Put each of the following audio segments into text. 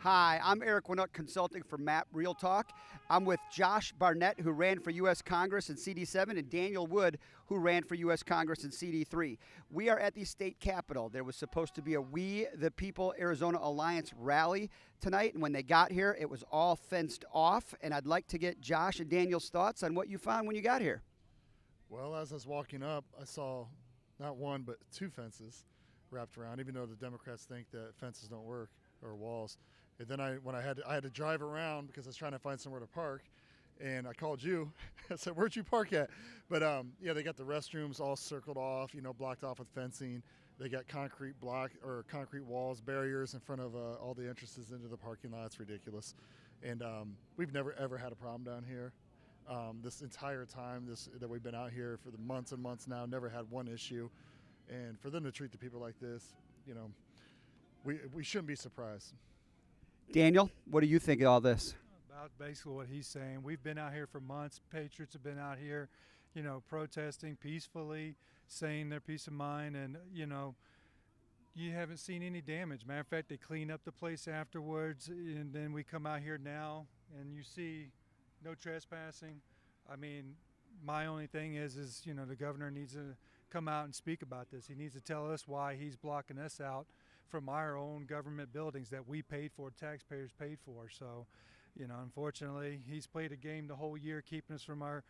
Hi, I'm Eric Wnuck, consulting for MAAP Real Talk. I'm with Josh Barnett, who ran for U.S. Congress in CD7, and Daniel Wood, who ran for U.S. Congress in CD3. We are at the state capitol. There was supposed to be a We the People Arizona Alliance rally tonight, and when they got here, it was all fenced off. And I'd like to get Josh and Daniel's thoughts on what you found when you got here. Well, as I was walking up, I saw not one but two fences wrapped around, even though the Democrats think that fences don't work or walls. And then I had to drive around because I was trying to find somewhere to park, and I called you. I said, "Where'd you park at?" But yeah, they got the restrooms all circled off, blocked off with fencing. They got concrete walls, barriers in front of all the entrances into the parking lot. It's ridiculous, and we've never ever had a problem down here. This entire time that we've been out here for the months and months now, never had one issue. And for them to treat the people like this, we shouldn't be surprised. Daniel, what do you think of all this? About basically what he's saying. We've been out here for months. Patriots have been out here, protesting peacefully, saying their peace of mind, and, you haven't seen any damage. Matter of fact, they clean up the place afterwards, and then we come out here now, and you see no trespassing. I mean, my only thing is the governor needs to come out and speak about this. He needs to tell us why he's blocking us out from our own government buildings that we paid for, taxpayers paid for. So, unfortunately, he's played a game the whole year, keeping us from our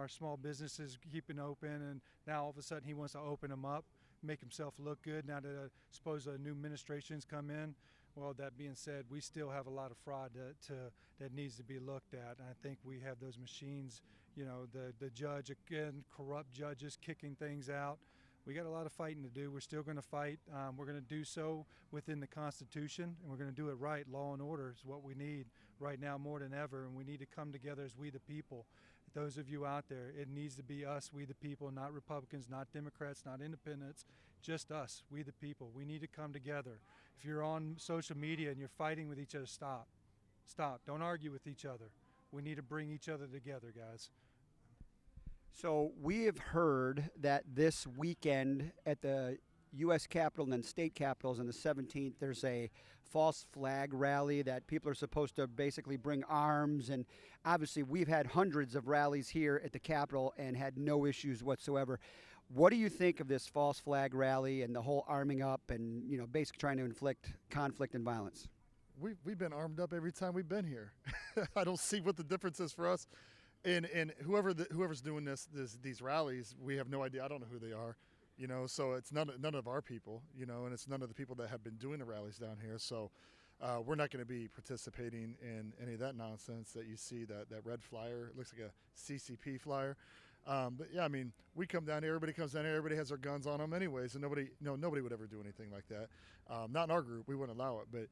small businesses, keeping open, and now all of a sudden he wants to open them up, make himself look good. Now that suppose a new administration's come in. Well, that being said, we still have a lot of fraud that needs to be looked at. And I think we have those machines, the judge, again, corrupt judges kicking things out. We got a lot of fighting to do. We're still going to fight. We're going to do so within the Constitution, and we're going to do it right. Law and order is what we need right now more than ever, and we need to come together as we the people. Those of you out there, it needs to be us, we the people, not Republicans, not Democrats, not independents, just us, we the people. We need to come together. If you're on social media and you're fighting with each other, stop. Stop. Don't argue with each other. We need to bring each other together, guys. So we have heard that this weekend at the U.S. Capitol and then state capitals on the 17th, there's a false flag rally that people are supposed to basically bring arms. And obviously we've had hundreds of rallies here at the Capitol and had no issues whatsoever. What do you think of this false flag rally and the whole arming up and, basically trying to inflict conflict and violence? We've been armed up every time we've been here. I don't see what the difference is for us. And whoever's doing these rallies, we have no idea. I don't know who they are, So it's none of our people, and it's none of the people that have been doing the rallies down here. So we're not going to be participating in any of that nonsense that you see. That red flyer, it looks like a CCP flyer. But yeah, I mean, we come down here. Everybody comes down here. Everybody has their guns on them anyways, and nobody would ever do anything like that. Not in our group. We wouldn't allow it. But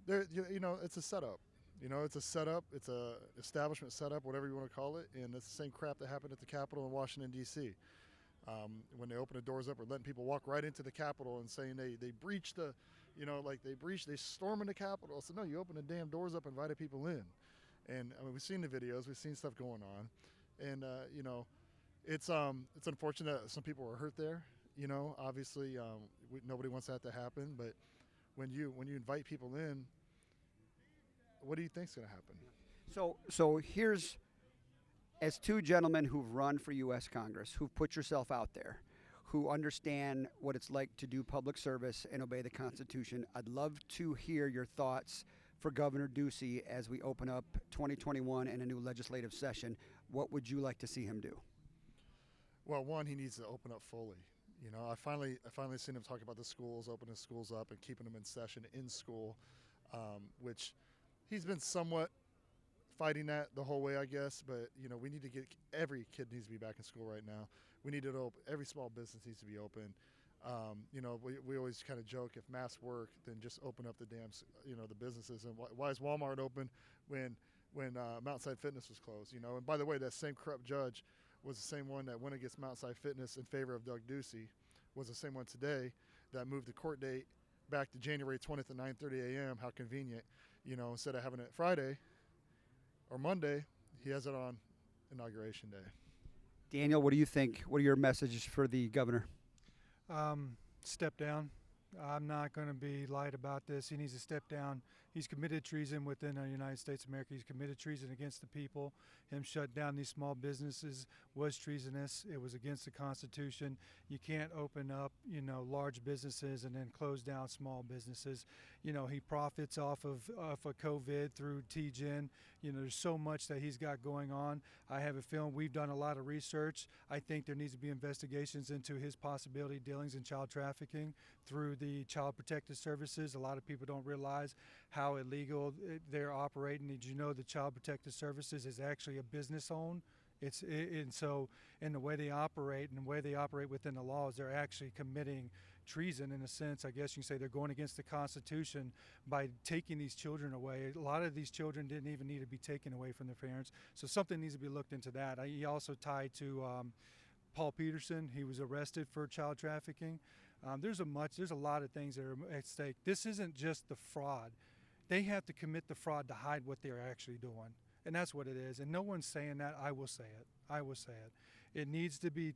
it's a setup. It's a setup. It's a establishment setup, whatever you want to call it, and it's the same crap that happened at the Capitol in Washington, D.C. When they opened the doors up or letting people walk right into the Capitol and saying they breached they stormed the Capitol. So no, you open the damn doors up and invited people in. And I mean, we've seen the videos, we've seen stuff going on, and it's unfortunate that some people were hurt there. Obviously, nobody wants that to happen, but when you invite people in, what do you think's going to happen? So here's, as two gentlemen who've run for U.S. Congress, who've put yourself out there, who understand what it's like to do public service and obey the Constitution, I'd love to hear your thoughts for Governor Ducey as we open up 2021 and a new legislative session. What would you like to see him do? Well, one, he needs to open up fully. I finally seen him talk about the schools, opening schools up and keeping them in session in school, which he's been somewhat fighting that the whole way, I guess. But, we need to every kid needs to be back in school right now. We need to open, every small business needs to be open. We always kind of joke, if masks work, then just open up the damn, the businesses. And why is Walmart open when Mountainside Fitness was closed? And by the way, that same corrupt judge was the same one that went against Mountainside Fitness in favor of Doug Ducey, was the same one today that moved the court date back to January 20th at 9:30 a.m. How convenient. Instead of having it Friday or Monday, he has it on Inauguration Day. Daniel, what do you think? What are your messages for the governor? Step down. I'm not going to be light about this. He needs to step down. He's committed treason within the United States of America. He's committed treason against the people. Him shut down these small businesses was treasonous. It was against the Constitution. You can't open up, large businesses and then close down small businesses. He profits off of COVID through TGen. There's so much that he's got going on. I have a feeling we've done a lot of research. I think there needs to be investigations into his possibility dealings in child trafficking through the Child Protective Services. A lot of people don't realize how illegal they're operating. Did you know the Child Protective Services is actually a business owned? And so in the way they operate and the way they operate within the laws, they're actually committing treason in a sense. I guess you can say they're going against the Constitution by taking these children away. A lot of these children didn't even need to be taken away from their parents. So something needs to be looked into that. He also tied to Paul Peterson. He was arrested for child trafficking. There's a lot of things that are at stake. This isn't just the fraud. They have to commit the fraud to hide what they're actually doing. And that's what it is. And no one's saying that. I will say it. It needs to be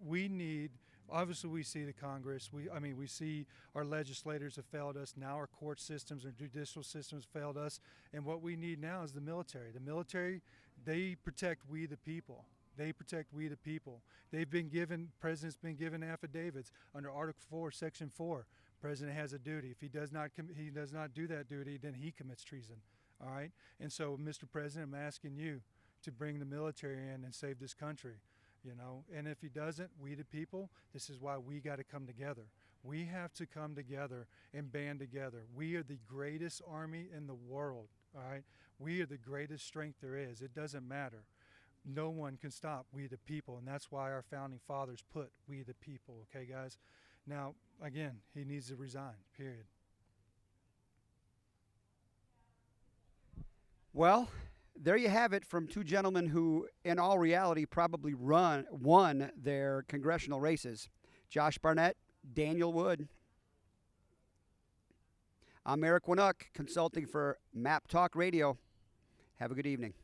we need, obviously we see the Congress. We see our legislators have failed us. Now our court systems, our judicial systems failed us. And what we need now is the military. The military, they protect we the people. They protect we the people. President's been given affidavits under Article 4, Section 4. President has a duty. If he does not do that duty, then he commits treason. All right? And so, Mr. President, I'm asking you to bring the military in and save this country, And if he doesn't, we the people, this is why we got to come together. We have to come together and band together. We are the greatest army in the world, all right? We are the greatest strength there is. It doesn't matter. No one can stop we the people, and that's why our founding fathers put we the people, okay, guys? Now, again, he needs to resign, period. Well, there you have it from two gentlemen who, in all reality, probably won their congressional races. Josh Barnett, Daniel Wood. I'm Eric Wnuck, consulting for MAAP Talk Radio. Have a good evening.